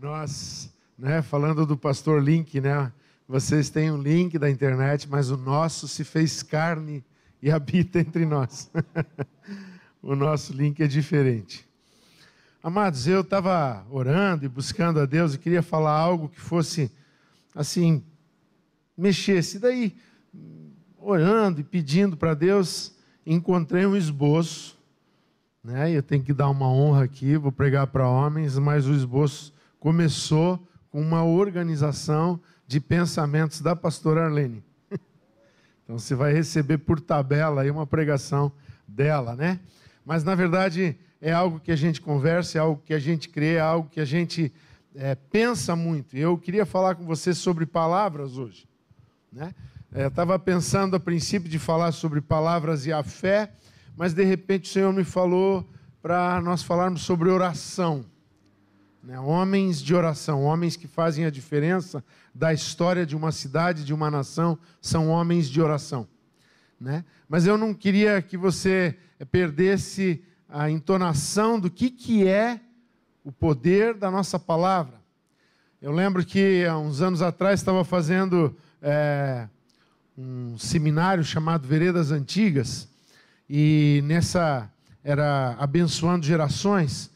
Nós, falando do pastor Link, vocês têm um link da internet, mas o nosso se fez carne e habita entre nós. O nosso link é diferente. Amados, eu estava orando e buscando a Deus e queria falar algo que fosse, assim, mexesse. Daí, orando e pedindo para Deus, encontrei um esboço, e eu tenho que dar uma honra aqui, vou pregar para homens, mas o esboço começou com uma organização de pensamentos da pastora Arlene. Então você vai receber por tabela aí uma pregação dela, Mas na verdade é algo que a gente conversa, é algo que a gente crê, é algo que a gente pensa muito. Eu queria falar com você sobre palavras hoje, Eu estava pensando a princípio de falar sobre palavras e a fé, mas de repente o Senhor me falou para nós falarmos sobre oração. Homens de oração, homens que fazem a diferença da história de uma cidade, de uma nação, são homens de oração. Mas eu não queria que você perdesse a entonação do que é o poder da nossa palavra. Eu lembro que há uns anos atrás estava fazendo um seminário chamado Veredas Antigas, e nessa era abençoando gerações.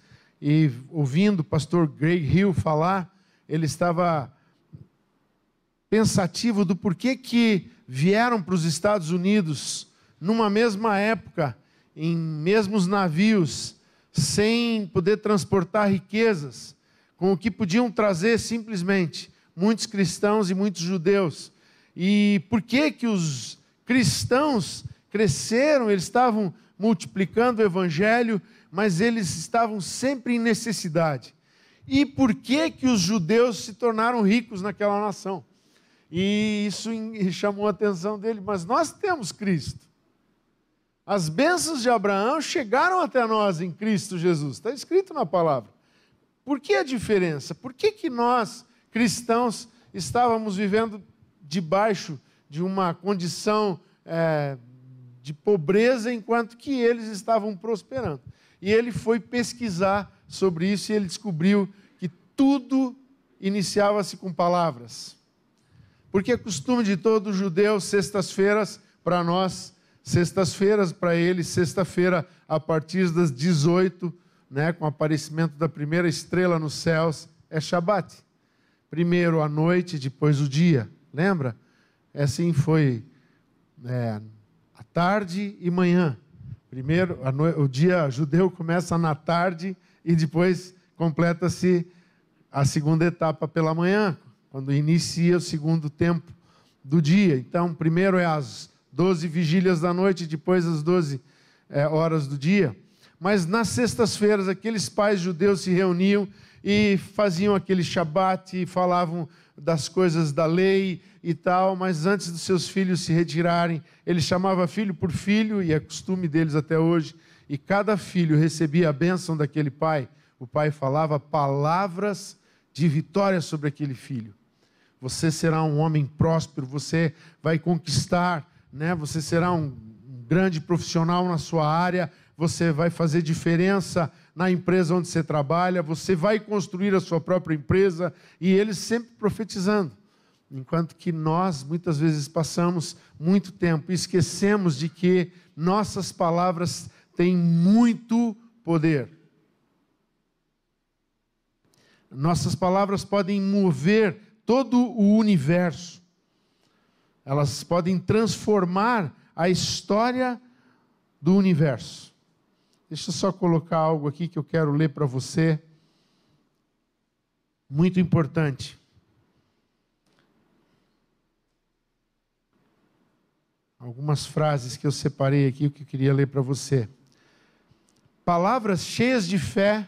E ouvindo o pastor Greg Hill falar, ele estava pensativo do porquê que vieram para os Estados Unidos, numa mesma época, em mesmos navios, sem poder transportar riquezas, com o que podiam trazer simplesmente muitos cristãos e muitos judeus. E por que que os cristãos cresceram, eles estavam multiplicando o evangelho, mas eles estavam sempre em necessidade. E por que que os judeus se tornaram ricos naquela nação? E isso chamou a atenção dele, mas nós temos Cristo. As bênçãos de Abraão chegaram até nós em Cristo Jesus, está escrito na palavra. Por que a diferença? Por que que nós, cristãos, estávamos vivendo debaixo de uma condição de pobreza, enquanto que eles estavam prosperando? E ele foi pesquisar sobre isso e ele descobriu que tudo iniciava-se com palavras. Porque é costume de todo judeu, sextas-feiras, para nós, sextas-feiras, para eles, sexta-feira, a partir das 18, com o aparecimento da primeira estrela nos céus, é Shabat. Primeiro a noite, depois o dia. Lembra? Assim foi a tarde e manhã. Primeiro, o dia judeu começa na tarde e depois completa-se a segunda etapa pela manhã, quando inicia o segundo tempo do dia. Então, primeiro é às 12 vigílias da noite, depois às 12 horas do dia. Mas nas sextas-feiras, aqueles pais judeus se reuniam e faziam aquele shabat e falavam das coisas da lei e tal, mas antes dos seus filhos se retirarem, ele chamava filho por filho, e é costume deles até hoje, e cada filho recebia a bênção daquele pai. O pai falava palavras de vitória sobre aquele filho. Você será um homem próspero, você vai conquistar, você será um grande profissional na sua área, você vai fazer diferença na empresa onde você trabalha, você vai construir a sua própria empresa, e eles sempre profetizando. Enquanto que nós, muitas vezes, passamos muito tempo e esquecemos de que nossas palavras têm muito poder. Nossas palavras podem mover todo o universo. Elas podem transformar a história do universo. Deixa eu só colocar algo aqui que eu quero ler para você. Muito importante. Algumas frases que eu separei aqui, que eu queria ler para você. Palavras cheias de fé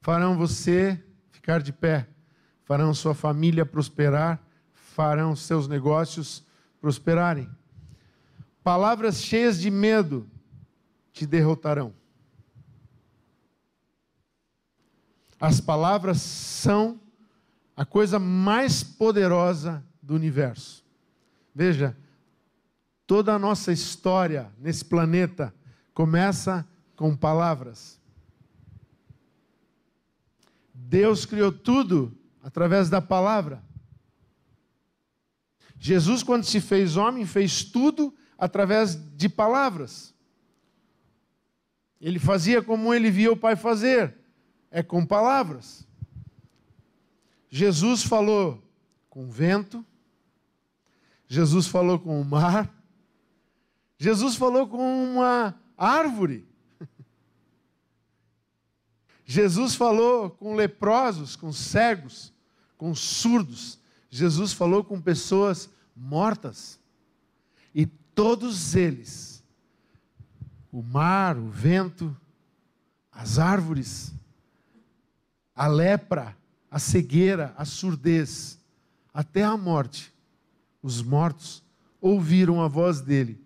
farão você ficar de pé, farão sua família prosperar, farão seus negócios prosperarem. Palavras cheias de medo te derrotarão. As palavras são a coisa mais poderosa do universo. Veja, toda a nossa história nesse planeta começa com palavras. Deus criou tudo através da palavra. Jesus, quando se fez homem, fez tudo através de palavras. Ele fazia como ele via o Pai fazer, com palavras. Jesus falou com o vento, Jesus falou com o mar, Jesus falou com uma árvore, Jesus falou com leprosos, com cegos, com surdos, Jesus falou com pessoas mortas, e todos eles, o mar, o vento, as árvores, a lepra, a cegueira, a surdez, até a morte, os mortos ouviram a voz dele,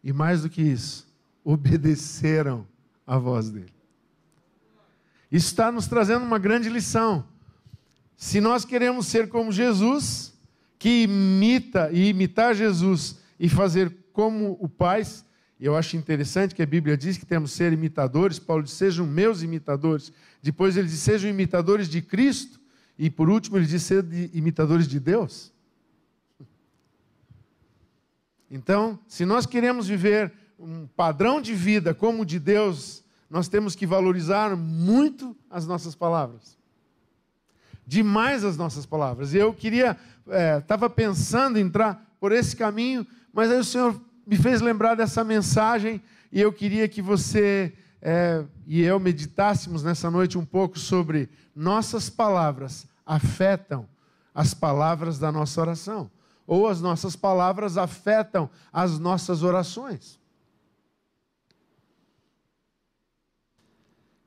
e mais do que isso, obedeceram à voz dele. Isso está nos trazendo uma grande lição. Se nós queremos ser como Jesus, que imita e imitar Jesus e fazer como o Pai, eu acho interessante que a Bíblia diz que temos que ser imitadores. Paulo diz, sejam meus imitadores. Depois ele diz, sejam imitadores de Cristo. E por último ele diz, sejam imitadores de Deus. Então, se nós queremos viver um padrão de vida como o de Deus, nós temos que valorizar muito as nossas palavras. Demais as nossas palavras. E eu estava pensando em entrar por esse caminho, mas aí o Senhor me fez lembrar dessa mensagem, e eu queria que você e eu meditássemos nessa noite um pouco sobre nossas palavras afetam as palavras da nossa oração, ou as nossas palavras afetam as nossas orações.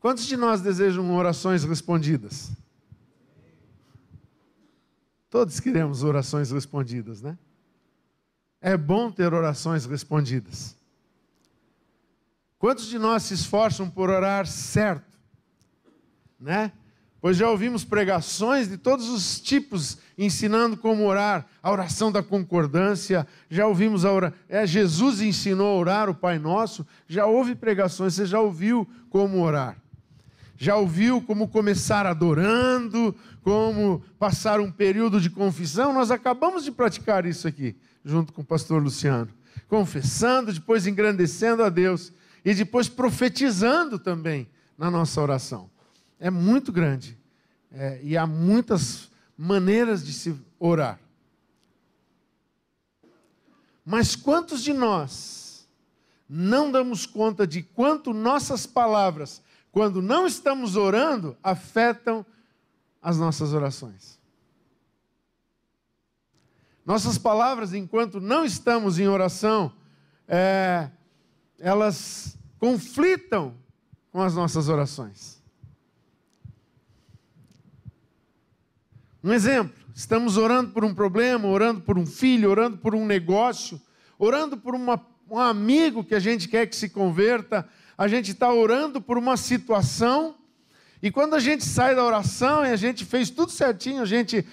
Quantos de nós desejam orações respondidas? Todos queremos orações respondidas, né? É bom ter orações respondidas. Quantos de nós se esforçam por orar certo? Né? Pois já ouvimos pregações de todos os tipos ensinando como orar, a oração da concordância, já ouvimos Jesus ensinou a orar o Pai Nosso, já houve pregações, você já ouviu como orar. Já ouviu como começar adorando, como passar um período de confissão? Nós acabamos de praticar isso aqui, junto com o pastor Luciano. Confessando, depois engrandecendo a Deus e depois profetizando também na nossa oração. É muito grande e há muitas maneiras de se orar. Mas quantos de nós não damos conta de quanto nossas palavras, quando não estamos orando, afetam as nossas orações? Nossas palavras, enquanto não estamos em oração, elas conflitam com as nossas orações. Um exemplo, estamos orando por um problema, orando por um filho, orando por um negócio, orando por um amigo que a gente quer que se converta, a gente está orando por uma situação, e quando a gente sai da oração e a gente fez tudo certinho, a gente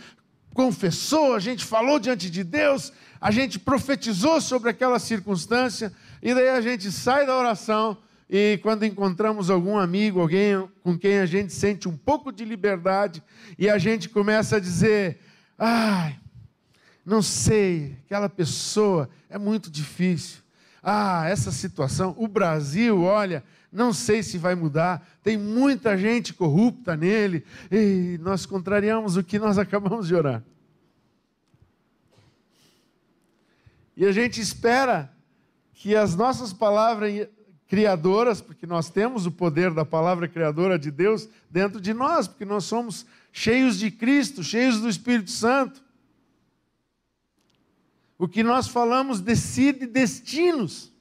confessou, a gente falou diante de Deus, a gente profetizou sobre aquela circunstância, e daí a gente sai da oração, e quando encontramos algum amigo, alguém com quem a gente sente um pouco de liberdade, e a gente começa a dizer, não sei, aquela pessoa é muito difícil, essa situação, o Brasil, olha, não sei se vai mudar, tem muita gente corrupta nele, e nós contrariamos o que nós acabamos de orar. E a gente espera que as nossas palavras criadoras, porque nós temos o poder da palavra criadora de Deus dentro de nós, porque nós somos cheios de Cristo, cheios do Espírito Santo. O que nós falamos decide destinos.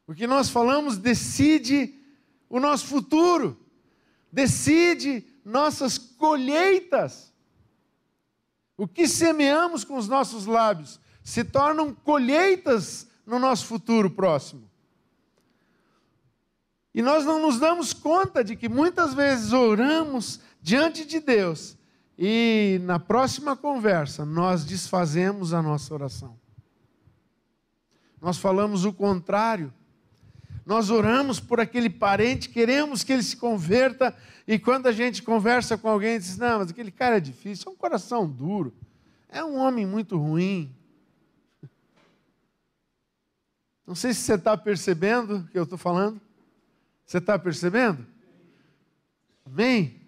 O que nós falamos decide o nosso futuro, decide nossas colheitas. O que semeamos com os nossos lábios se tornam colheitas no nosso futuro próximo. E nós não nos damos conta de que muitas vezes oramos diante de Deus e na próxima conversa nós desfazemos a nossa oração. Nós falamos o contrário. Nós oramos por aquele parente, queremos que ele se converta, e quando a gente conversa com alguém, diz, não, mas aquele cara é difícil, é um coração duro, é um homem muito ruim. Não sei se você está percebendo o que eu estou falando. Você está percebendo? Amém?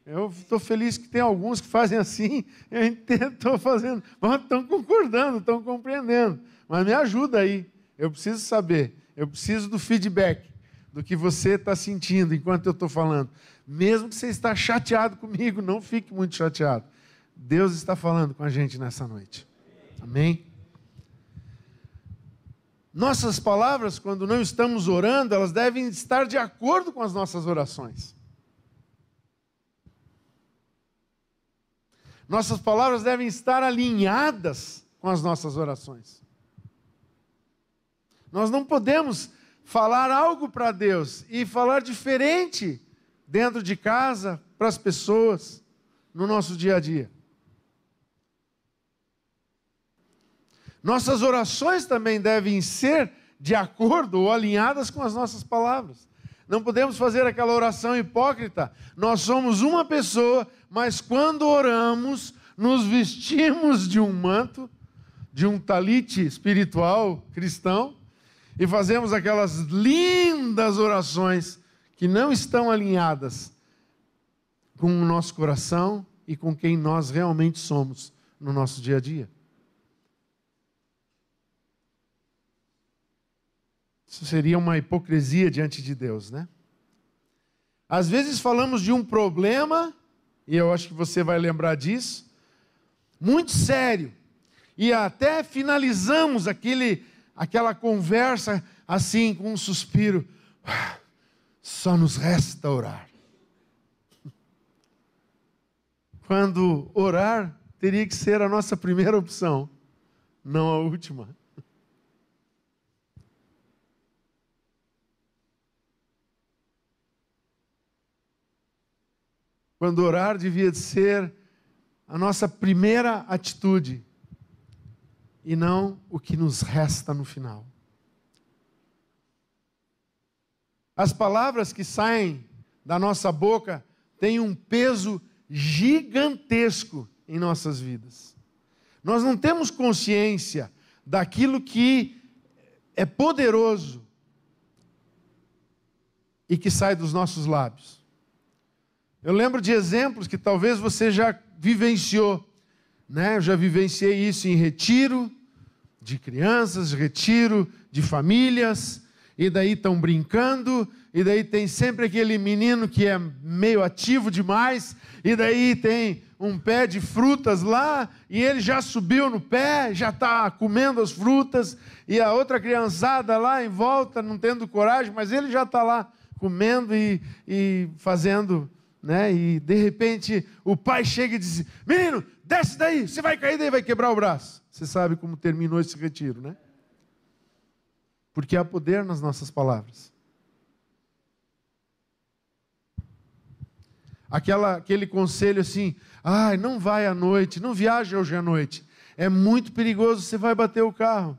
Eu estou feliz que tem alguns que fazem assim, eu entendo, estou fazendo, mas estão concordando, estão compreendendo. Mas me ajuda aí, eu preciso saber, eu preciso do feedback, do que você está sentindo enquanto eu estou falando. Mesmo que você está chateado comigo, não fique muito chateado. Deus está falando com a gente nessa noite. Amém? Nossas palavras, quando não estamos orando, elas devem estar de acordo com as nossas orações. Nossas palavras devem estar alinhadas com as nossas orações. Nós não podemos falar algo para Deus e falar diferente dentro de casa, para as pessoas, no nosso dia a dia. Nossas orações também devem ser de acordo ou alinhadas com as nossas palavras. Não podemos fazer aquela oração hipócrita. Nós somos uma pessoa, mas quando oramos, nos vestimos de um manto, de um talite espiritual cristão, e fazemos aquelas lindas orações que não estão alinhadas com o nosso coração e com quem nós realmente somos no nosso dia a dia. Isso seria uma hipocrisia diante de Deus, né? Às vezes falamos de um problema, e eu acho que você vai lembrar disso, muito sério, e até finalizamos aquela conversa assim, com um suspiro, só nos resta orar. Quando orar teria que ser a nossa primeira opção, não a última. Quando orar devia ser a nossa primeira atitude e não o que nos resta no final. As palavras que saem da nossa boca têm um peso gigantesco em nossas vidas. Nós não temos consciência daquilo que é poderoso e que sai dos nossos lábios. Eu lembro de exemplos que talvez você já vivenciou, né? Eu já vivenciei isso em retiro de crianças, retiro de famílias, e daí estão brincando, e daí tem sempre aquele menino que é meio ativo demais, e daí tem um pé de frutas lá, e ele já subiu no pé, já está comendo as frutas, e a outra criançada lá em volta, não tendo coragem, mas ele já está lá comendo e fazendo... né? E de repente o pai chega e diz, menino, desce daí, você vai cair daí, vai quebrar o braço. Você sabe como terminou esse retiro, né? Porque há poder nas nossas palavras. Aquele conselho assim, não vai à noite, não viaje hoje à noite, é muito perigoso, você vai bater o carro.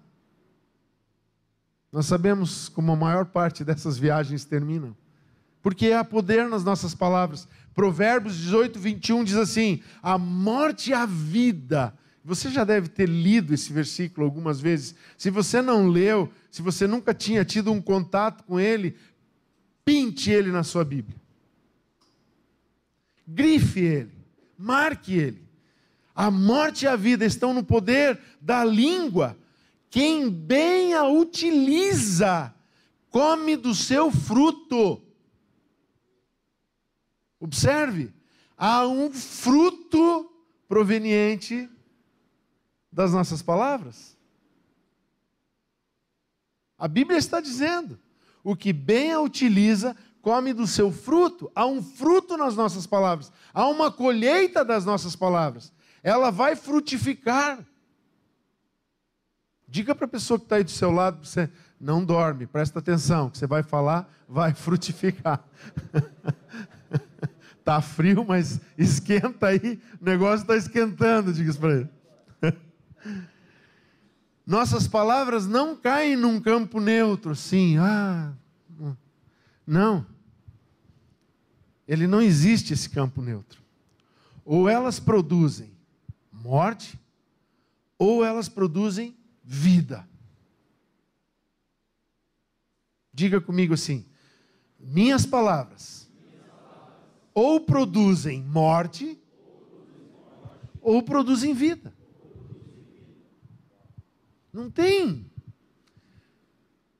Nós sabemos como a maior parte dessas viagens terminam. Porque há poder nas nossas palavras. Provérbios 18, 21 diz assim, a morte e a vida. Você já deve ter lido esse versículo algumas vezes. Se você não leu, se você nunca tinha tido um contato com ele, pinte ele na sua Bíblia. Grife ele, marque ele. A morte e a vida estão no poder da língua. Quem bem a utiliza, come do seu fruto. Observe, há um fruto proveniente das nossas palavras. A Bíblia está dizendo, o que bem a utiliza, come do seu fruto. Há um fruto nas nossas palavras, há uma colheita das nossas palavras. Ela vai frutificar. Diga para a pessoa que está aí do seu lado, você não dorme, presta atenção, o que você vai falar vai frutificar. Está frio, mas esquenta aí, o negócio está esquentando, diga isso para ele. Nossas palavras não caem num campo neutro, assim, Não. Ele não existe, esse campo neutro. Ou elas produzem morte, ou elas produzem vida. Diga comigo assim: minhas palavras ou produzem morte, ou produzem vida. Não tem.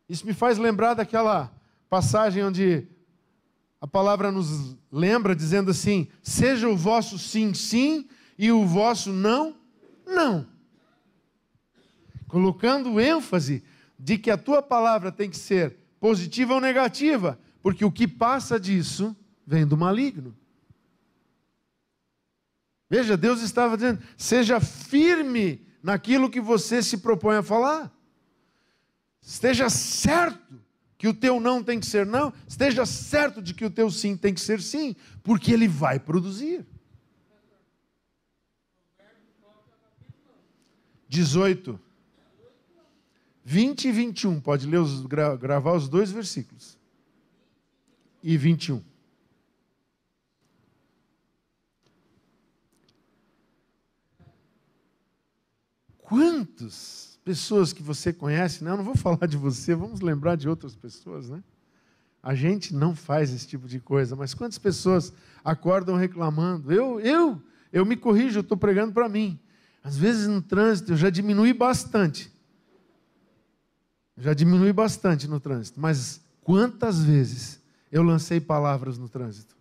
Isso me faz lembrar daquela passagem onde a palavra nos lembra dizendo assim: seja o vosso sim, sim, e o vosso não, não. Colocando ênfase de que a tua palavra tem que ser positiva ou negativa, porque o que passa disso vem do maligno. Veja, Deus estava dizendo: seja firme naquilo que você se propõe a falar. Esteja certo que o teu não tem que ser não, esteja certo de que o teu sim tem que ser sim, porque ele vai produzir. 18, 20 e 21, pode ler gravar os dois versículos. E 21. Quantas pessoas que você conhece, né? Eu não vou falar de você, vamos lembrar de outras pessoas, né? A gente não faz esse tipo de coisa, mas quantas pessoas acordam reclamando? Eu me corrijo, eu estou pregando para mim. Às vezes no trânsito eu já diminui bastante. Já diminui bastante no trânsito, mas quantas vezes eu lancei palavras no trânsito?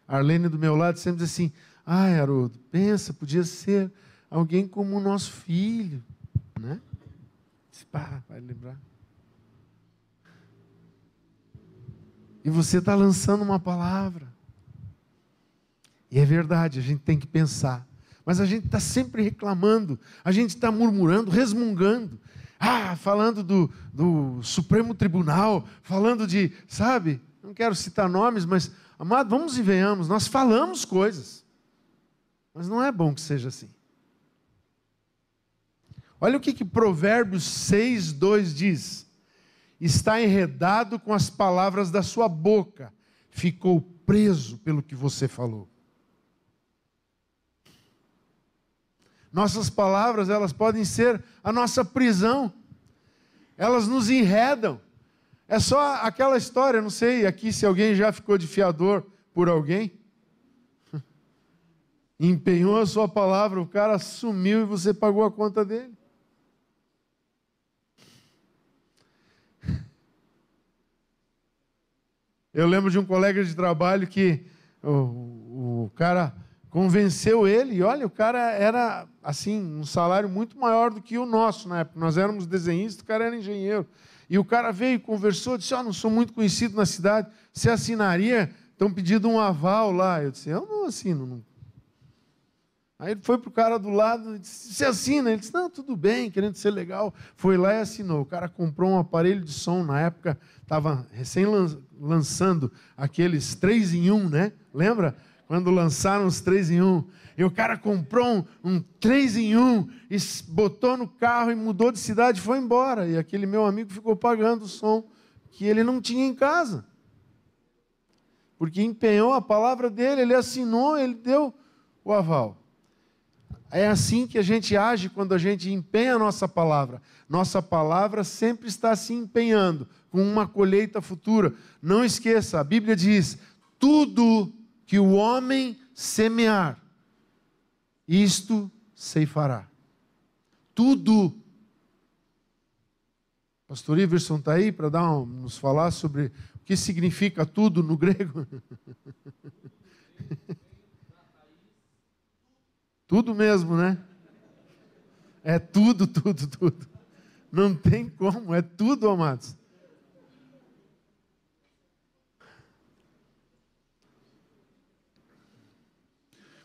A Arlene do meu lado sempre diz assim: ai, Haroldo, pensa, podia ser alguém como o nosso filho, né? Pá, vai lembrar. E você está lançando uma palavra. E é verdade, a gente tem que pensar. Mas a gente está sempre reclamando, a gente está murmurando, resmungando. Falando do Supremo Tribunal, falando de, sabe, não quero citar nomes, mas, amado, vamos e venhamos, nós falamos coisas. Mas não é bom que seja assim. Olha o que Provérbios 6:2 diz: está enredado com as palavras da sua boca, ficou preso pelo que você falou. Nossas palavras, elas podem ser a nossa prisão. Elas nos enredam. É só aquela história, não sei aqui se alguém já ficou de fiador por alguém. Empenhou a sua palavra, o cara sumiu e você pagou a conta dele. Eu lembro de um colega de trabalho que o cara convenceu ele, e olha, o cara era, assim, um salário muito maior do que o nosso na época. Nós éramos desenhistas, o cara era engenheiro. E o cara veio e conversou, disse: não sou muito conhecido na cidade, você assinaria? Estão pedindo um aval lá. Eu disse: eu não assino. Não. Aí ele foi para o cara do lado e disse: você assina? Ele disse: não, tudo bem, querendo ser legal. Foi lá e assinou. O cara comprou um aparelho de som, na época estava recém lançando aqueles 3 em 1, né? Lembra? Quando lançaram os 3 em 1. E o cara comprou um 3 em 1 e botou no carro e mudou de cidade e foi embora. E aquele meu amigo ficou pagando o som que ele não tinha em casa. Porque empenhou a palavra dele, ele assinou, ele deu o aval. É assim que a gente age quando a gente empenha a nossa palavra. Nossa palavra sempre está se empenhando com uma colheita futura. Não esqueça, a Bíblia diz: tudo que o homem semear, isto ceifará. Tudo. Pastor Iverson está aí para nos falar sobre o que significa tudo no grego. Tudo mesmo, né? É tudo, tudo, tudo. Não tem como, é tudo, amados.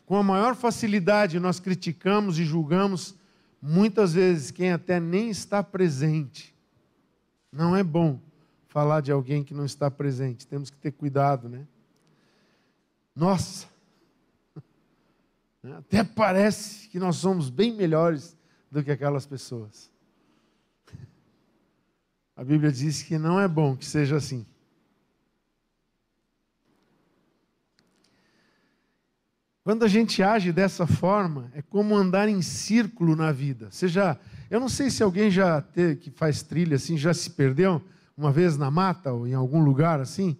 Com a maior facilidade nós criticamos e julgamos, muitas vezes, quem até nem está presente. Não é bom falar de alguém que não está presente. Temos que ter cuidado, né? Nossa! Até parece que nós somos bem melhores do que aquelas pessoas. A Bíblia diz que não é bom que seja assim. Quando a gente age dessa forma, é como andar em círculo na vida. Eu não sei se alguém que faz trilha assim, já se perdeu uma vez na mata ou em algum lugar assim.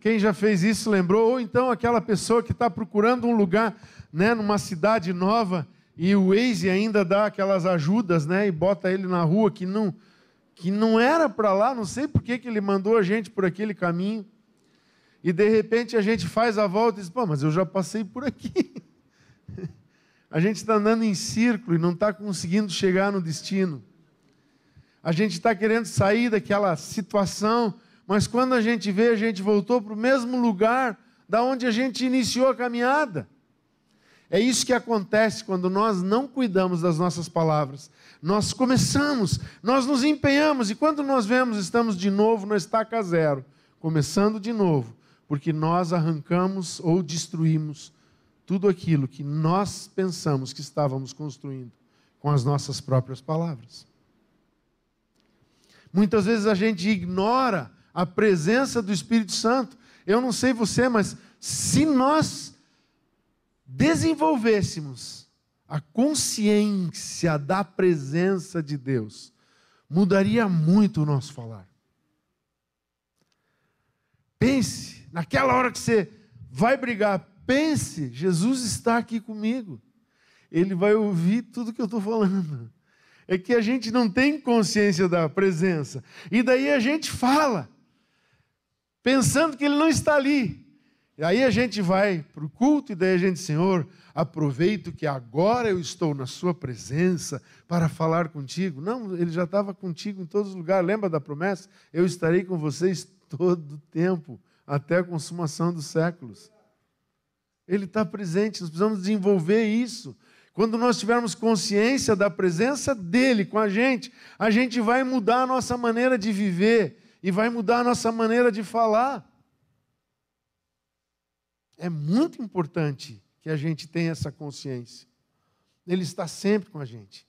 Quem já fez isso lembrou, ou então aquela pessoa que está procurando um lugar, né, numa cidade nova, e o Waze ainda dá aquelas ajudas, né, e bota ele na rua que não era para lá, não sei por que ele mandou a gente por aquele caminho, e de repente a gente faz a volta e diz, pô, mas eu já passei por aqui. A gente está andando em círculo e não está conseguindo chegar no destino. A gente está querendo sair daquela situação, mas quando a gente vê, a gente voltou para o mesmo lugar da onde a gente iniciou a caminhada. É isso que acontece quando nós não cuidamos das nossas palavras. Nós começamos, nós nos empenhamos, e quando nós vemos, estamos de novo na estaca zero, começando de novo, porque nós arrancamos ou destruímos tudo aquilo que nós pensamos que estávamos construindo com as nossas próprias palavras. Muitas vezes a gente ignora a presença do Espírito Santo. Eu não sei você, mas se nós desenvolvêssemos a consciência da presença de Deus, mudaria muito o nosso falar. Pense, naquela hora que você vai brigar, pense, Jesus está aqui comigo. Ele vai ouvir tudo que eu estou falando. É que a gente não tem consciência da presença. E daí a gente fala, pensando que Ele não está ali. E aí a gente vai para o culto e daí a gente, Senhor, aproveito que agora eu estou na sua presença para falar contigo. Não, Ele já estava contigo em todos os lugares. Lembra da promessa? Eu estarei com vocês todo o tempo, até a consumação dos séculos. Ele está presente, nós precisamos desenvolver isso. Quando nós tivermos consciência da presença dEle com a gente vai mudar a nossa maneira de viver e vai mudar a nossa maneira de falar. É muito importante que a gente tenha essa consciência. Ele está sempre com a gente.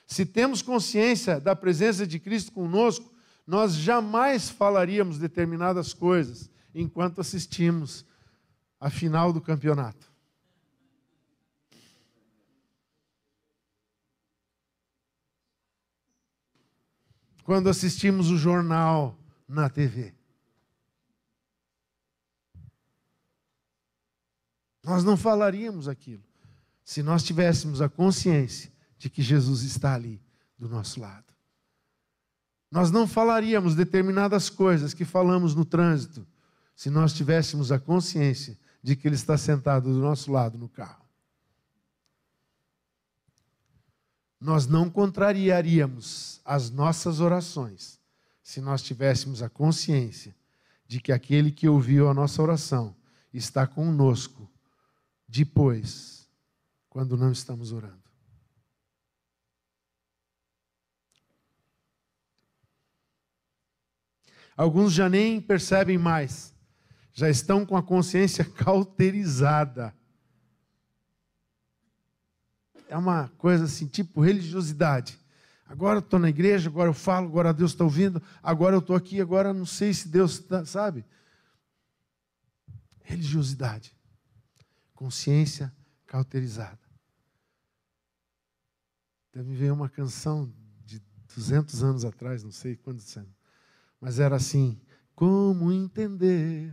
Se temos consciência da presença de Cristo conosco, nós jamais falaríamos determinadas coisas enquanto assistimos a final do campeonato. Quando assistimos o jornal na TV. Nós não falaríamos aquilo se nós tivéssemos a consciência de que Jesus está ali do nosso lado. Nós não falaríamos determinadas coisas que falamos no trânsito se nós tivéssemos a consciência de que Ele está sentado do nosso lado no carro. Nós não contrariaríamos as nossas orações se nós tivéssemos a consciência de que aquele que ouviu a nossa oração está conosco depois, quando não estamos orando. Alguns já nem percebem mais, já estão com a consciência cauterizada. É uma coisa assim, tipo religiosidade. Agora eu estou na igreja, agora eu falo, agora Deus está ouvindo, agora eu estou aqui, agora não sei se Deus está, sabe? Religiosidade. Consciência cauterizada. Deve ver uma canção de 200 anos atrás, não sei quantos anos, mas era assim: como entender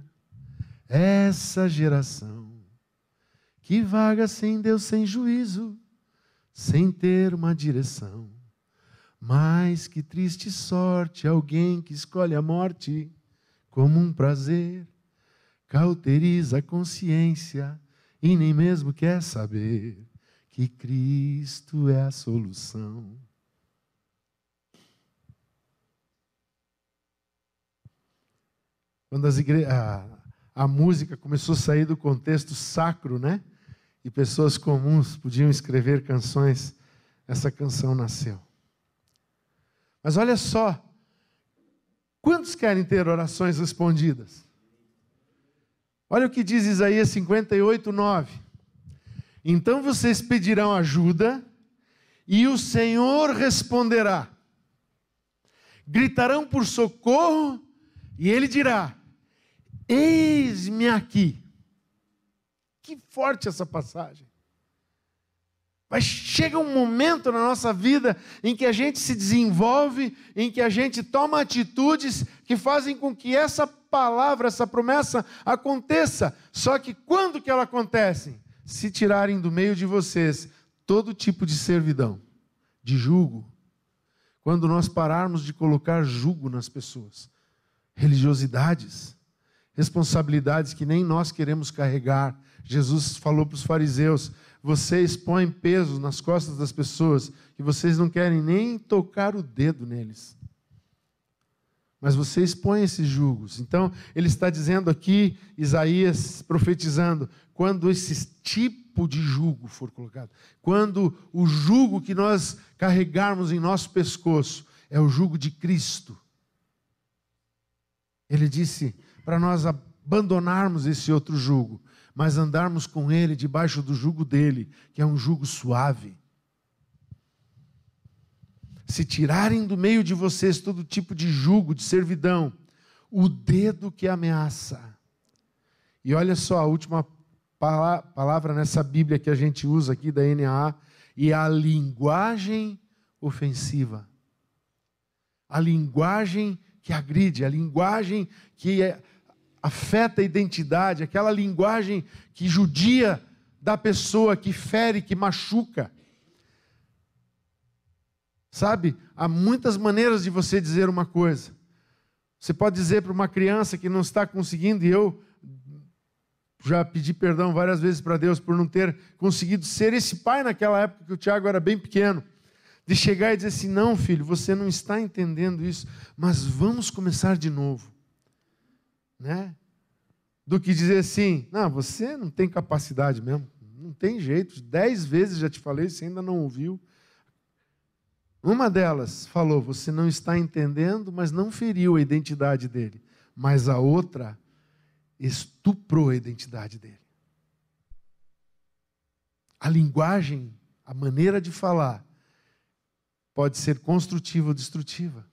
essa geração que vaga sem Deus, sem juízo, sem ter uma direção? Mas que triste sorte alguém que escolhe a morte como um prazer, cauteriza a consciência e nem mesmo quer saber que Cristo é a solução. Quando a música começou a sair do contexto sacro, né? E pessoas comuns podiam escrever canções, essa canção nasceu. Mas olha só, quantos querem ter orações respondidas? Olha o que diz Isaías 58:9. Então vocês pedirão ajuda e o Senhor responderá. Gritarão por socorro e Ele dirá: eis-me aqui. Que forte essa passagem. Mas chega um momento na nossa vida em que a gente se desenvolve, em que a gente toma atitudes que fazem com que essa palavra, essa promessa aconteça. Só que quando que ela acontece? Se tirarem do meio de vocês todo tipo de servidão, de jugo. Quando nós pararmos de colocar jugo nas pessoas, religiosidades, responsabilidades que nem nós queremos carregar. Jesus falou para os fariseus: vocês põem peso nas costas das pessoas que vocês não querem nem tocar o dedo neles. Mas vocês põem esses jugos. Então, ele está dizendo aqui, Isaías profetizando, quando esse tipo de jugo for colocado, quando o jugo que nós carregarmos em nosso pescoço é o jugo de Cristo. Ele disse para nós abandonarmos esse outro jugo, mas andarmos com Ele debaixo do jugo dele, que é um jugo suave. Se tirarem do meio de vocês todo tipo de jugo, de servidão, o dedo que ameaça. E olha só, a última palavra nessa Bíblia que a gente usa aqui da NAA, e a linguagem ofensiva. A linguagem que agride, a linguagem que afeta a identidade, aquela linguagem que judia da pessoa, que fere, que machuca. Sabe, há muitas maneiras de você dizer uma coisa. Você pode dizer para uma criança que não está conseguindo, e eu já pedi perdão várias vezes para Deus por não ter conseguido ser esse pai naquela época que o Tiago era bem pequeno, de chegar e dizer assim: não, filho, você não está entendendo isso, mas vamos começar de novo. Né? Do que dizer assim: não, você não tem capacidade mesmo, não tem jeito, 10 vezes já te falei, você ainda não ouviu. Uma delas falou: você não está entendendo, mas não feriu a identidade dele. Mas a outra estuprou a identidade dele. A linguagem, a maneira de falar, pode ser construtiva ou destrutiva.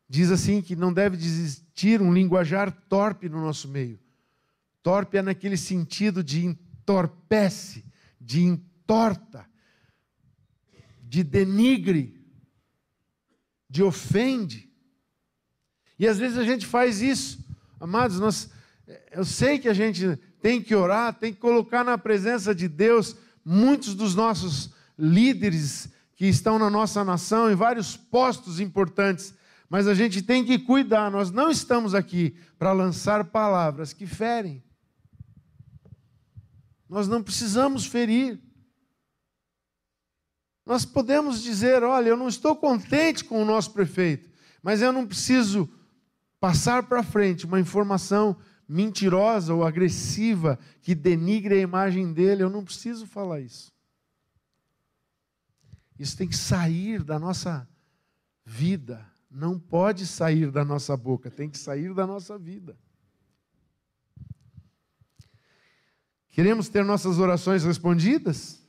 Diz assim que não deve existir um linguajar torpe no nosso meio. Torpe é naquele sentido de entorpece, de entorta, de denigre, de ofende. E às vezes a gente faz isso. Amados, eu sei que a gente tem que orar, tem que colocar na presença de Deus muitos dos nossos líderes que estão na nossa nação, em vários postos importantes. Mas a gente tem que cuidar, nós não estamos aqui para lançar palavras que ferem. Nós não precisamos ferir. Nós podemos dizer: olha, eu não estou contente com o nosso prefeito, mas eu não preciso passar para frente uma informação mentirosa ou agressiva que denigre a imagem dele. Eu não preciso falar isso. Isso tem que sair da nossa vida. Não pode sair da nossa boca, tem que sair da nossa vida. Queremos ter nossas orações respondidas?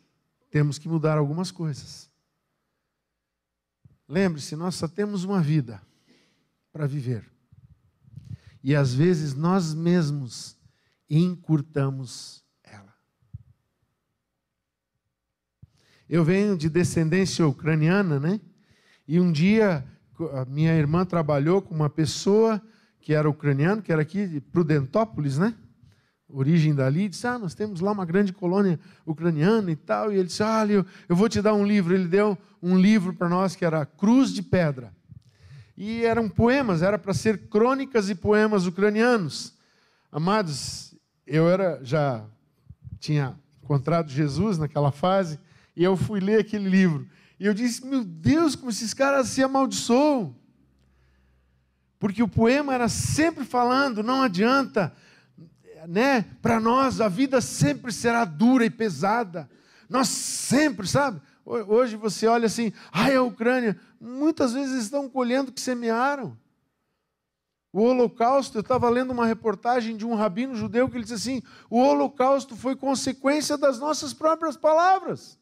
Temos que mudar algumas coisas. Lembre-se, nós só temos uma vida para viver. E às vezes nós mesmos encurtamos ela. Eu venho de descendência ucraniana, né? E um dia a minha irmã trabalhou com uma pessoa que era ucraniano, que era aqui de Prudentópolis, né? Origem dali, disse: nós temos lá uma grande colônia ucraniana e tal. E ele disse: olha, eu vou te dar um livro. Ele deu um livro para nós que era Cruz de Pedra. E eram poemas, era para ser crônicas e poemas ucranianos. Amados, eu já tinha encontrado Jesus naquela fase, e eu fui ler aquele livro. E eu disse: meu Deus, como esses caras se amaldiçoam. Porque o poema era sempre falando: não adianta, né? Para nós a vida sempre será dura e pesada. Nós sempre, sabe? Hoje você olha assim: a Ucrânia, muitas vezes estão colhendo o que semearam. O holocausto, eu estava lendo uma reportagem de um rabino judeu que ele disse assim, o holocausto foi consequência das nossas próprias palavras.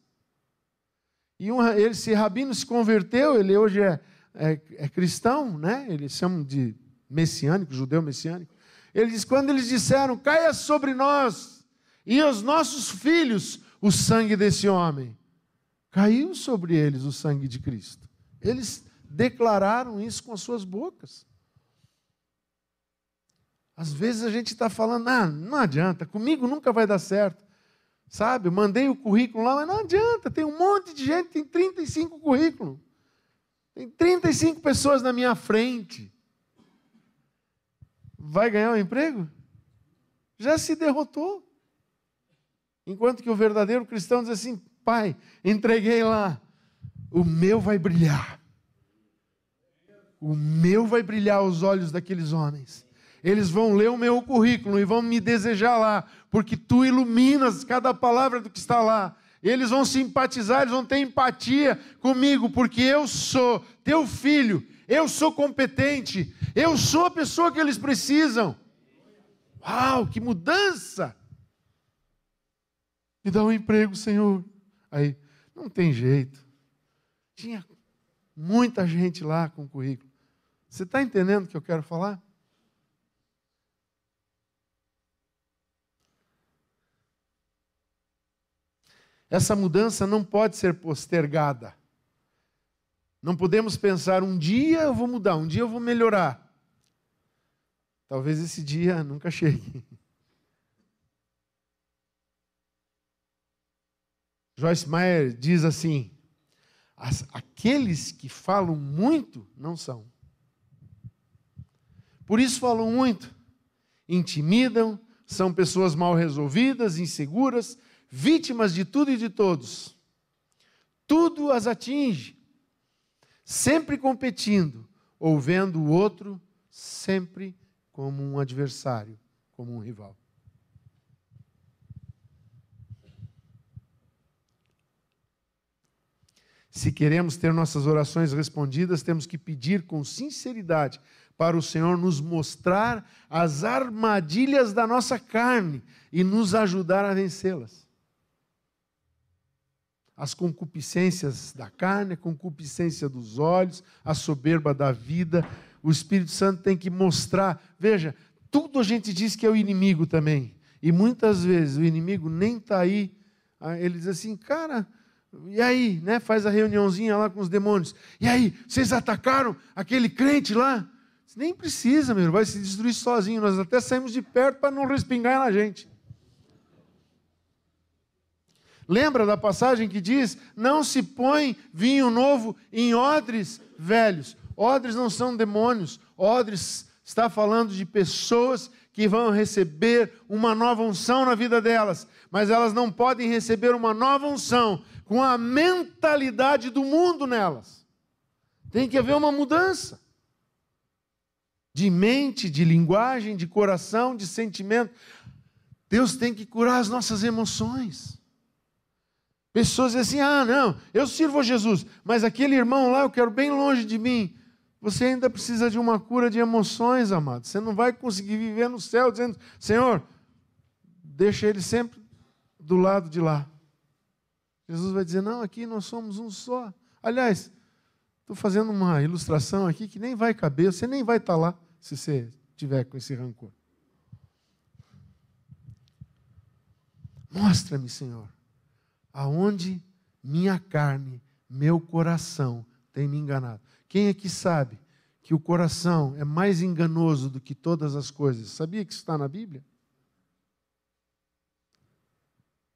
E esse rabino se converteu, ele hoje é cristão, né? Eles chamam de messiânico, judeu messiânico. Ele diz, quando eles disseram, caia sobre nós e os nossos filhos o sangue desse homem, caiu sobre eles o sangue de Cristo. Eles declararam isso com as suas bocas. Às vezes a gente está falando, não adianta, comigo nunca vai dar certo. Sabe, eu mandei o currículo lá, mas não adianta, tem um monte de gente, tem 35 currículos. Tem 35 pessoas na minha frente. Vai ganhar um emprego? Já se derrotou. Enquanto que o verdadeiro cristão diz assim, pai, entreguei lá, o meu vai brilhar. O meu vai brilhar aos olhos daqueles homens. Eles vão ler o meu currículo e vão me desejar lá, porque tu iluminas cada palavra do que está lá. Eles vão simpatizar, eles vão ter empatia comigo, porque eu sou teu filho, eu sou competente, eu sou a pessoa que eles precisam. Uau, que mudança! Me dá um emprego, Senhor. Aí, não tem jeito. Tinha muita gente lá com currículo. Você está entendendo o que eu quero falar? Essa mudança não pode ser postergada. Não podemos pensar, um dia eu vou mudar, um dia eu vou melhorar. Talvez esse dia nunca chegue. Joyce Meyer diz assim, aqueles que falam muito não são. Por isso falam muito, intimidam, são pessoas mal resolvidas, inseguras, vítimas de tudo e de todos. Tudo as atinge, sempre competindo, ou vendo o outro sempre como um adversário, como um rival. Se queremos ter nossas orações respondidas, temos que pedir com sinceridade para o Senhor nos mostrar as armadilhas da nossa carne e nos ajudar a vencê-las. As concupiscências da carne, a concupiscência dos olhos, a soberba da vida. O Espírito Santo tem que mostrar. Veja, tudo a gente diz que é o inimigo também. E muitas vezes o inimigo nem está aí. Ele diz assim, cara, e aí? Né? Faz a reuniãozinha lá com os demônios. E aí, vocês atacaram aquele crente lá? Nem precisa, meu, vai se destruir sozinho. Nós até saímos de perto para não respingar na gente. Lembra da passagem que diz, não se põe vinho novo em odres velhos. Odres não são demônios. Odres está falando de pessoas que vão receber uma nova unção na vida delas. Mas elas não podem receber uma nova unção com a mentalidade do mundo nelas. Tem que haver uma mudança. De mente, de linguagem, de coração, de sentimento. Deus tem que curar as nossas emoções. Pessoas dizem assim, não, eu sirvo a Jesus, mas aquele irmão lá eu quero bem longe de mim. Você ainda precisa de uma cura de emoções, amado. Você não vai conseguir viver no céu dizendo, Senhor, deixa ele sempre do lado de lá. Jesus vai dizer, não, aqui nós somos um só. Aliás, estou fazendo uma ilustração aqui que nem vai caber, você nem vai estar lá se você estiver com esse rancor. Mostra-me, Senhor, aonde minha carne, meu coração tem me enganado. Quem aqui sabe que o coração é mais enganoso do que todas as coisas? Sabia que isso está na Bíblia?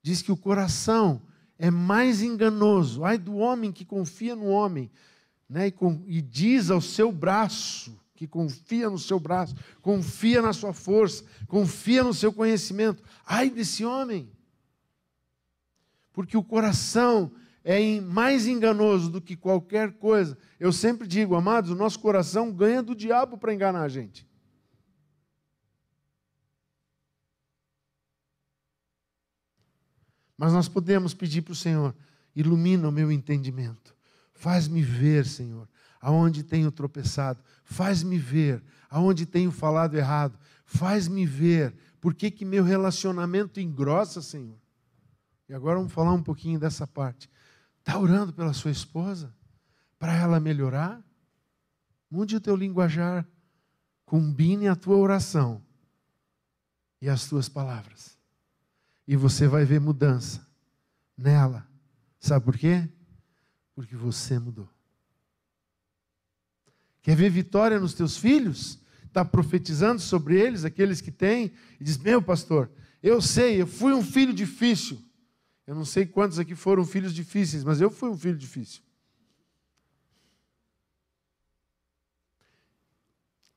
Diz que o coração é mais enganoso. Ai do homem que confia no homem, né? E diz ao seu braço, que confia no seu braço, confia na sua força, confia no seu conhecimento. Ai desse homem! Porque o coração é mais enganoso do que qualquer coisa. Eu sempre digo, amados, o nosso coração ganha do diabo para enganar a gente. Mas nós podemos pedir para o Senhor, ilumina o meu entendimento, Faz-me ver, Senhor, aonde tenho tropeçado. Faz-me ver aonde tenho falado errado. Faz-me ver por que meu relacionamento engrossa, Senhor. E agora vamos falar um pouquinho dessa parte. Está orando pela sua esposa? Para ela melhorar? Mude o teu linguajar. Combine a tua oração e as tuas palavras. E você vai ver mudança nela. Sabe por quê? Porque você mudou. Quer ver vitória nos teus filhos? Está profetizando sobre eles, aqueles que têm, e diz, meu pastor, eu sei, eu fui um filho difícil. Eu não sei quantos aqui foram filhos difíceis, mas eu fui um filho difícil.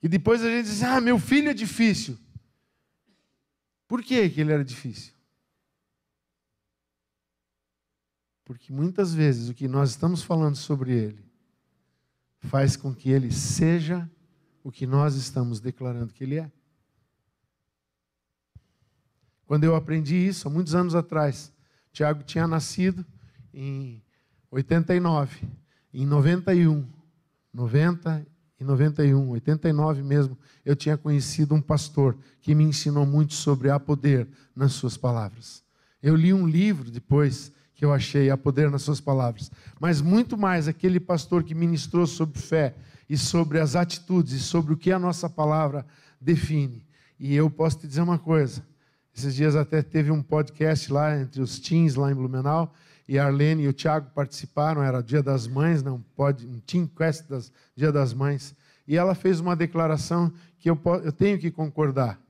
E depois a gente diz, meu filho é difícil. Por que ele era difícil? Porque muitas vezes o que nós estamos falando sobre ele faz com que ele seja o que nós estamos declarando que ele é. Quando eu aprendi isso, há muitos anos atrás, Tiago tinha nascido em 89, em 91, 89 mesmo, eu tinha conhecido um pastor que me ensinou muito sobre há poder nas suas palavras. Eu li um livro depois que eu achei há poder nas suas palavras, mas muito mais aquele pastor que ministrou sobre fé e sobre as atitudes e sobre o que a nossa palavra define. E eu posso te dizer uma coisa, esses dias até teve um podcast lá entre os teens lá em Blumenau, e a Arlene e o Tiago participaram, era Dia das Mães, um Teen Quest Dia das Mães, e ela fez uma declaração que eu tenho que concordar.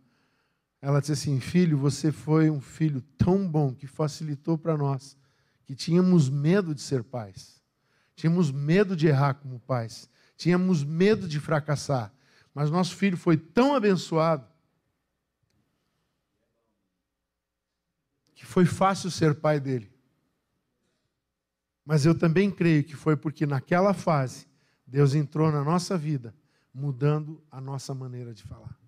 Ela disse assim, filho, você foi um filho tão bom que facilitou para nós, que tínhamos medo de ser pais, tínhamos medo de errar como pais, tínhamos medo de fracassar, mas nosso filho foi tão abençoado, que foi fácil ser pai dele. Mas eu também creio que foi porque naquela fase, Deus entrou na nossa vida, mudando a nossa maneira de falar.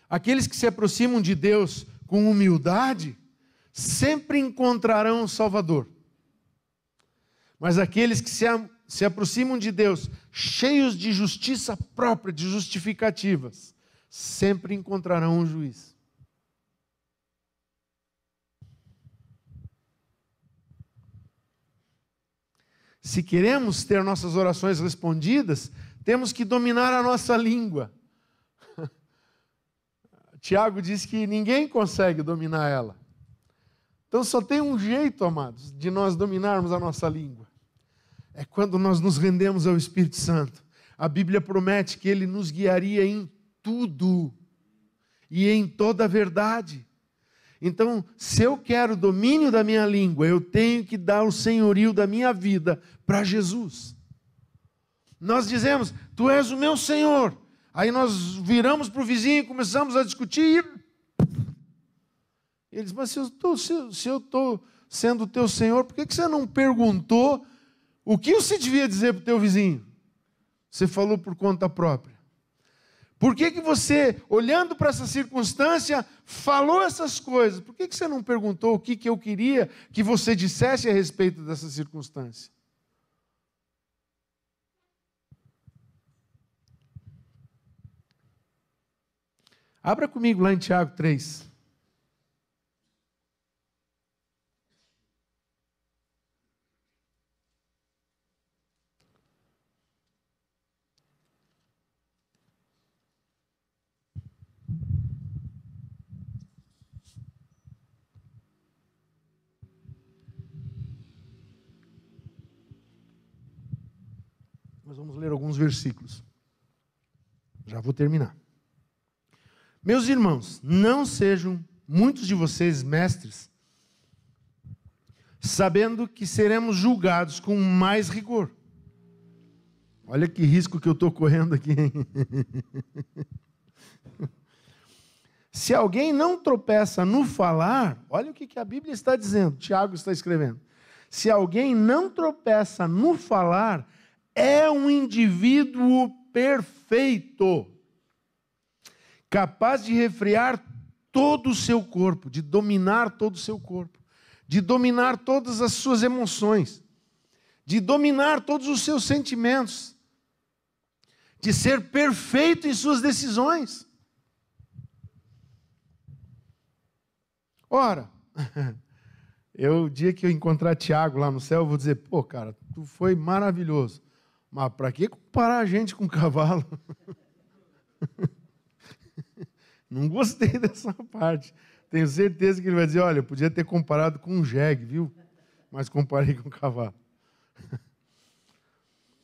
Aqueles que se aproximam de Deus com humildade, sempre encontrarão um Salvador. Mas aqueles que se aproximam de Deus, cheios de justiça própria, de justificativas, sempre encontrarão um juiz. Se queremos ter nossas orações respondidas, temos que dominar a nossa língua. Tiago diz que ninguém consegue dominar ela. Então só tem um jeito, amados, de nós dominarmos a nossa língua. É quando nós nos rendemos ao Espírito Santo. A Bíblia promete que Ele nos guiaria em tudo e em toda a verdade. Então, se eu quero o domínio da minha língua, eu tenho que dar o senhorio da minha vida para Jesus. Nós dizemos, tu és o meu Senhor. Aí nós viramos para o vizinho e começamos a discutir. Ele diz, mas se eu estou sendo o teu Senhor, por que você não perguntou o que você devia dizer para o teu vizinho? Você falou por conta própria. Por que você, olhando para essa circunstância, falou essas coisas? Por que você não perguntou o que eu queria que você dissesse a respeito dessa circunstância? Abra comigo lá em Tiago 3. Nós vamos ler alguns versículos. Já vou terminar. Meus irmãos, não sejam muitos de vocês mestres, sabendo que seremos julgados com mais rigor. Olha que risco que eu estou correndo aqui, hein? Se alguém não tropeça no falar, olha o que a Bíblia está dizendo, Tiago está escrevendo. Se alguém não tropeça no falar, é um indivíduo perfeito, capaz de refrear todo o seu corpo, de dominar todo o seu corpo. de dominar todas as suas emoções, de dominar todos os seus sentimentos, de ser perfeito em suas decisões. Ora, o dia que eu encontrar Tiago lá no céu, eu vou dizer, pô, cara, tu foi maravilhoso. Mas para que comparar a gente com um cavalo? Não gostei dessa parte. Tenho certeza que ele vai dizer, olha, eu podia ter comparado com um jegue, viu? Mas comparei com um cavalo.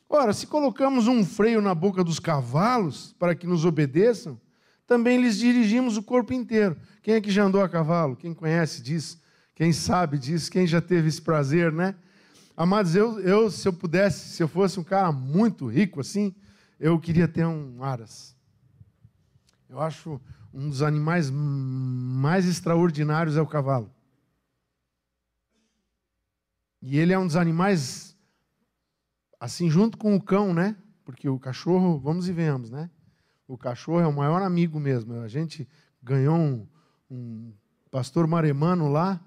Ora, se colocamos um freio na boca dos cavalos para que nos obedeçam, também lhes dirigimos o corpo inteiro. Quem é que já andou a cavalo? Quem conhece disso? Quem sabe disso? Quem já teve esse prazer, né? Amados, se eu pudesse, se eu fosse um cara muito rico assim, eu queria ter um aras. Eu acho um dos animais mais extraordinários é o cavalo. E ele é um dos animais, assim, junto com o cão, né? Porque o cachorro, vamos e venhamos, né? O cachorro é o maior amigo mesmo. A gente ganhou um pastor maremano lá,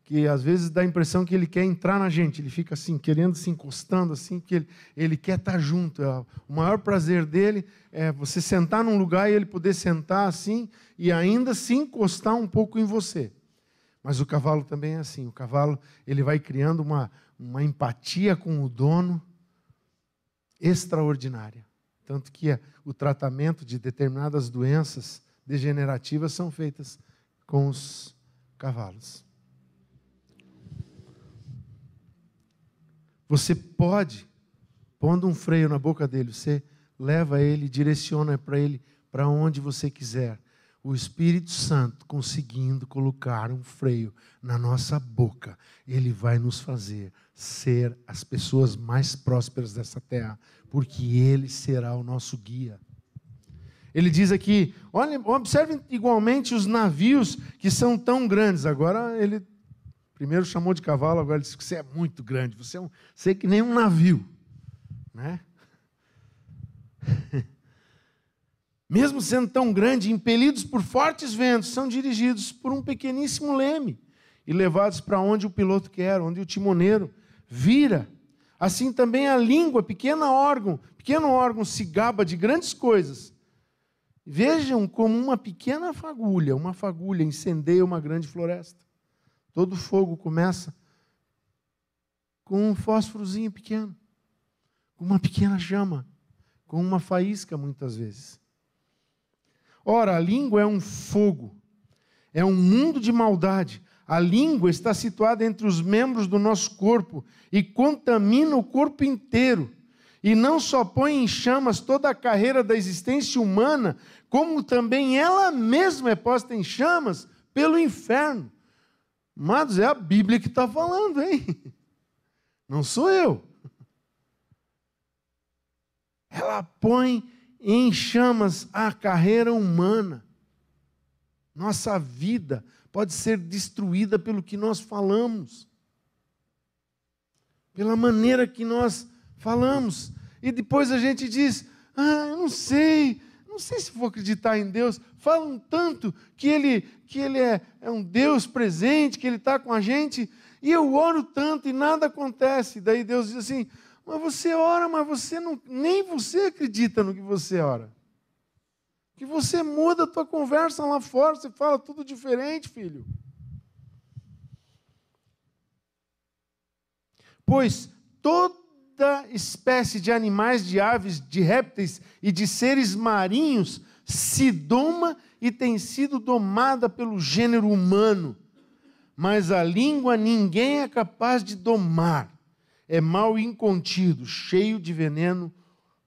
que às vezes dá a impressão que ele quer entrar na gente. Ele fica assim, querendo se encostando, assim, porque ele quer estar junto. O maior prazer dele é você sentar num lugar e ele poder sentar assim e ainda se encostar um pouco em você. Mas o cavalo também é assim. O cavalo, ele vai criando uma empatia com o dono extraordinária. Tanto que o tratamento de determinadas doenças degenerativas são feitas com os cavalos. Você pode, pondo um freio na boca dele, você leva ele, direciona para ele para onde você quiser. O Espírito Santo conseguindo colocar um freio na nossa boca, ele vai nos fazer ser as pessoas mais prósperas dessa terra, porque ele será o nosso guia. Ele diz aqui, olha, observem igualmente os navios que são tão grandes. Agora ele primeiro chamou de cavalo, agora ele disse que você é muito grande, você é que nem um navio, né? Mesmo sendo tão grande, impelidos por fortes ventos, são dirigidos por um pequeníssimo leme e levados para onde o piloto quer, onde o timoneiro vira. Assim também a língua, pequeno órgão se gaba de grandes coisas. Vejam como uma pequena fagulha incendeia uma grande floresta. Todo fogo começa com um fósforozinho pequeno, com uma pequena chama, com uma faísca muitas vezes. Ora, a língua é um fogo, é um mundo de maldade. A língua está situada entre os membros do nosso corpo e contamina o corpo inteiro. E não só põe em chamas toda a carreira da existência humana, como também ela mesma é posta em chamas pelo inferno. Amados, é a Bíblia que está falando, hein? Não sou eu. Ela põe em chamas a carreira humana. Nossa vida pode ser destruída pelo que nós falamos, pela maneira que nós falamos. E depois a gente diz, eu não sei se vou acreditar em Deus. Falam tanto que Ele é um Deus presente, que Ele está com a gente, e eu oro tanto e nada acontece. Daí Deus diz assim, mas você ora, mas você não, nem você acredita no que você ora. Que você muda a tua conversa lá fora, você fala tudo diferente, filho. Pois toda espécie de animais, de aves, de répteis e de seres marinhos se doma e tem sido domada pelo gênero humano. Mas a língua ninguém é capaz de domar. É mal incontido, cheio de veneno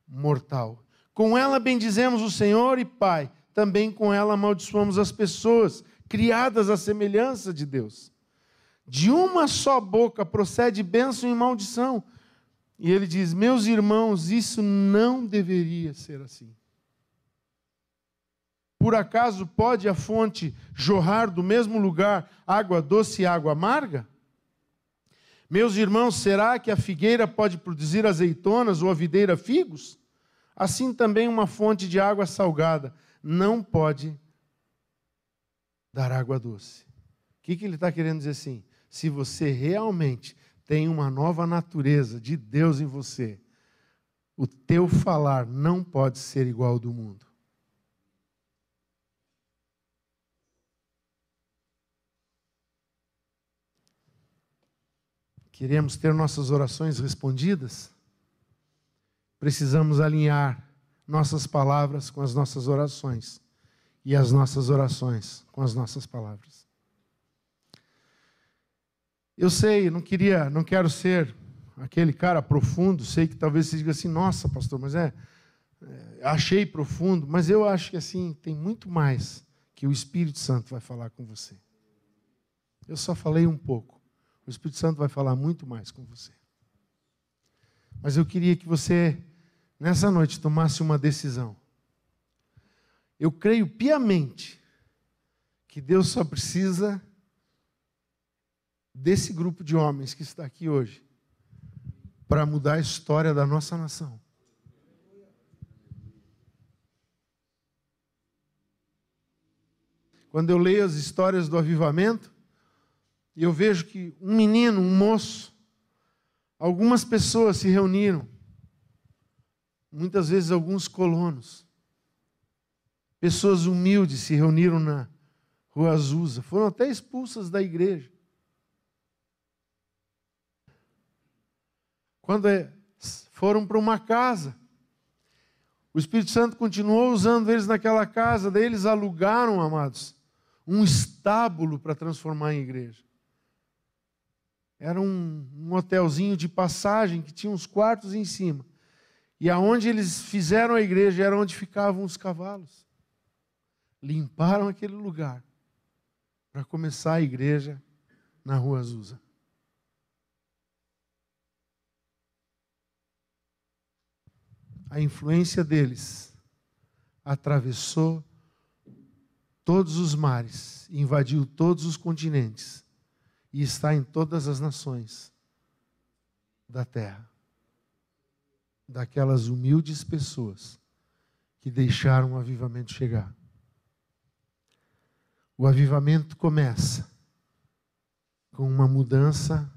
mortal. Com ela bendizemos o Senhor e Pai. Também com ela amaldiçoamos as pessoas, criadas à semelhança de Deus. De uma só boca procede bênção e maldição. E ele diz, meus irmãos, isso não deveria ser assim. Por acaso pode a fonte jorrar do mesmo lugar água doce e água amarga? Meus irmãos, será que a figueira pode produzir azeitonas ou a videira figos? Assim também uma fonte de água salgada não pode dar água doce. O que ele está querendo dizer assim? se você realmente tem uma nova natureza de Deus em você, o teu falar não pode ser igual ao do mundo. Queremos ter nossas orações respondidas? Precisamos alinhar nossas palavras com as nossas orações e as nossas orações com as nossas palavras. Eu sei, não quero ser aquele cara profundo, sei que talvez você diga assim, nossa, pastor, mas achei profundo, mas eu acho que assim, tem muito mais que o Espírito Santo vai falar com você. Eu só falei um pouco. O Espírito Santo vai falar muito mais com você. Mas eu queria que você, nessa noite, tomasse uma decisão. Eu creio piamente que Deus só precisa desse grupo de homens que está aqui hoje para mudar a história da nossa nação. Quando eu leio as histórias do avivamento, eu vejo que um menino, um moço, algumas pessoas se reuniram, muitas vezes alguns colonos, pessoas humildes se reuniram na Rua Azusa, foram até expulsas da igreja. Quando foram para uma casa, o Espírito Santo continuou usando eles naquela casa, daí eles alugaram, amados, um estábulo para transformar em igreja. Era um hotelzinho de passagem que tinha uns quartos em cima. E aonde eles fizeram a igreja era onde ficavam os cavalos. Limparam aquele lugar para começar a igreja na Rua Azusa. A influência deles atravessou todos os mares, invadiu todos os continentes e está em todas as nações da terra. Daquelas humildes pessoas que deixaram o avivamento chegar. O avivamento começa com uma mudança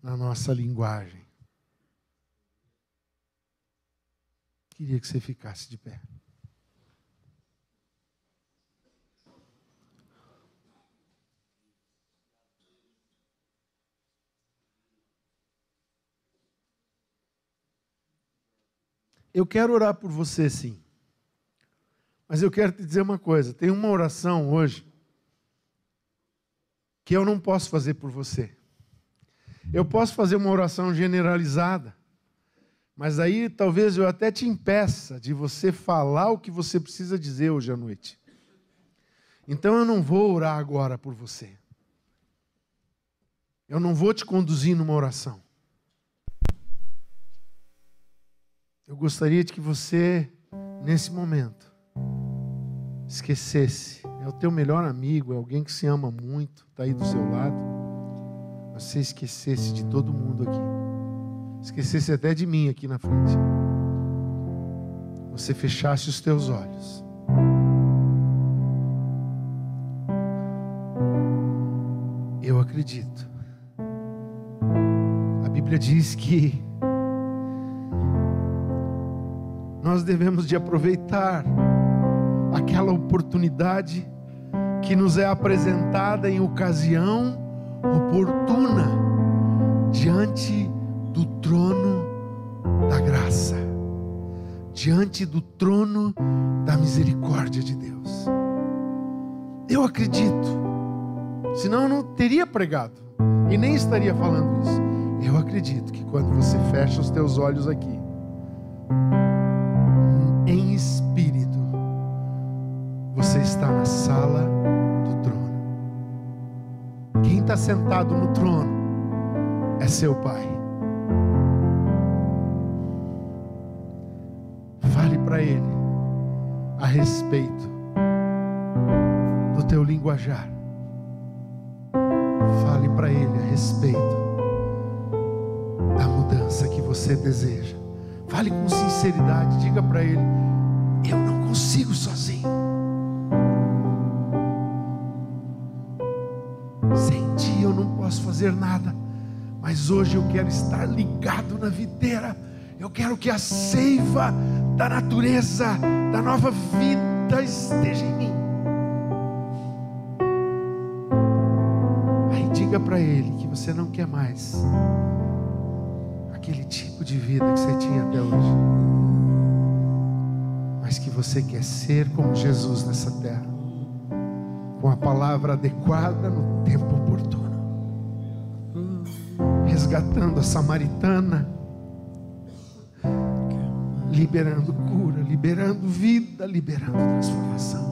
na nossa linguagem. Queria que você ficasse de pé. Eu quero orar por você, sim. Mas eu quero te dizer uma coisa. Tem uma oração hoje que eu não posso fazer por você. Eu posso fazer uma oração generalizada, mas aí talvez eu até te impeça de você falar o que você precisa dizer hoje à noite. Então eu não vou orar agora por você. Eu não vou te conduzir numa oração. Eu gostaria de que você, nesse momento, esquecesse. É o teu melhor amigo, é alguém que se ama muito, está aí do seu lado. Você esquecesse de todo mundo aqui. Esquecesse até de mim aqui na frente. Você fechasse os teus olhos. Eu acredito. A Bíblia diz que nós devemos de aproveitar aquela oportunidade que nos é apresentada em ocasião oportuna diante do trono da graça, diante do trono da misericórdia de Deus. Eu acredito, senão eu não teria pregado e nem estaria falando isso. Eu acredito que quando você fecha os teus olhos aqui, em espírito, você está na sala do trono. Quem está sentado no trono é seu Pai. Fale para Ele a respeito do teu linguajar. Fale para Ele a respeito da mudança que você deseja. Fale com sinceridade, diga para Ele: eu não consigo sozinho. Sem Ti posso fazer nada, mas hoje eu quero estar ligado na videira. Eu quero que a seiva da natureza, da nova vida esteja em mim. Aí diga para Ele que você não quer mais aquele tipo de vida que você tinha até hoje, mas que você quer ser como Jesus nessa terra, com a palavra adequada no tempo oportuno, resgatando a samaritana, liberando cura, liberando vida, liberando transformação.